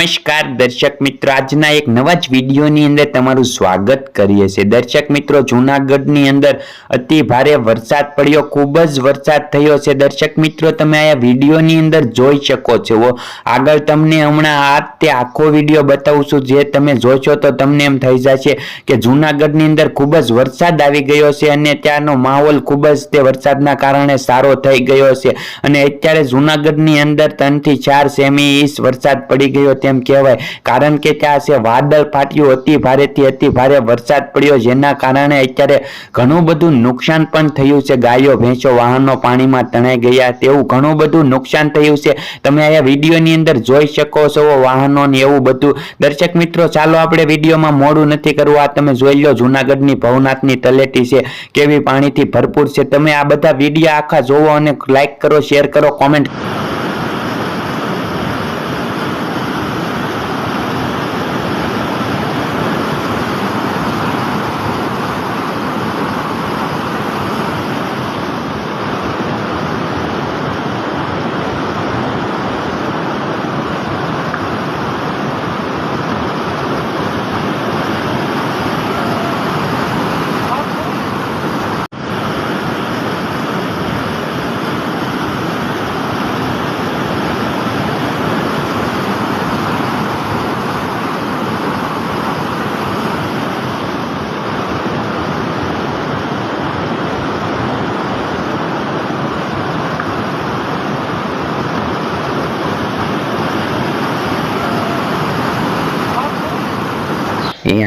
નમસ્કાર દર્શક મિત્રો, આજના એક નવા જ વિડીયોની અંદર તમારું સ્વાગત કરીએ છીએ। દર્શક મિત્રો, જૂનાગઢની અંદર અતિ ભારે વરસાદ પડ્યો, ખૂબ જ વરસાદ થયો છે। દર્શક મિત્રો, તમે આ વિડીયોની અંદર જોઈ શકો છો। આગળ તમને હમણાં આ આખો વિડીયો બતાવું છું, જે તમે જોશો તો તમને એમ થઈ જશે કે જૂનાગઢની અંદર ખૂબ જ વરસાદ આવી ગયો છે અને ત્યાંનો માહોલ ખૂબ જ તે વરસાદના કારણે સારો થઈ ગયો છે અને અત્યારે જૂનાગઢની અંદર 3 થી 4 સેમી ઇંચ વરસાદ પડી ગયો તેમ કહેવાય, કારણ કે ત્યાં છે વાદળ ફાટ્યું, અતિ ભારેથી અતિ ભારે વરસાદ પડ્યો, જેના કારણે અત્યારે ઘણું બધું નુકસાન પણ થયું છે। ગાયો ભેંસો વાહનો પાણીમાં તણાઈ ગયા, તેવું ઘણું બધું નુકસાન થયું છે। તમે આ વિડીયોની અંદર જોઈ શકો છો વાહનો ને એવું બધું। દર્શક મિત્રો, ચાલો આપણે વિડીયોમાં મોડું નથી કરવું, આ તમે જોઈ લો જૂનાગઢની ભવનાથની તલેટી છે કેવી પાણીથી ભરપૂર છે। તમે આ બધા વિડીયો આખા જોવો અને લાઈક કરો, શેર કરો, કોમેન્ટ।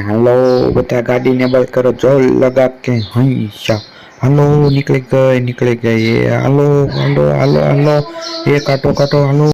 हेलो बता, गाड़ी ने बंद करो, जोर लगा के हंसा। हेलो निकल गए ये। हेलो हेलो हेलो हेलो, ये काटो काटो, हेलो।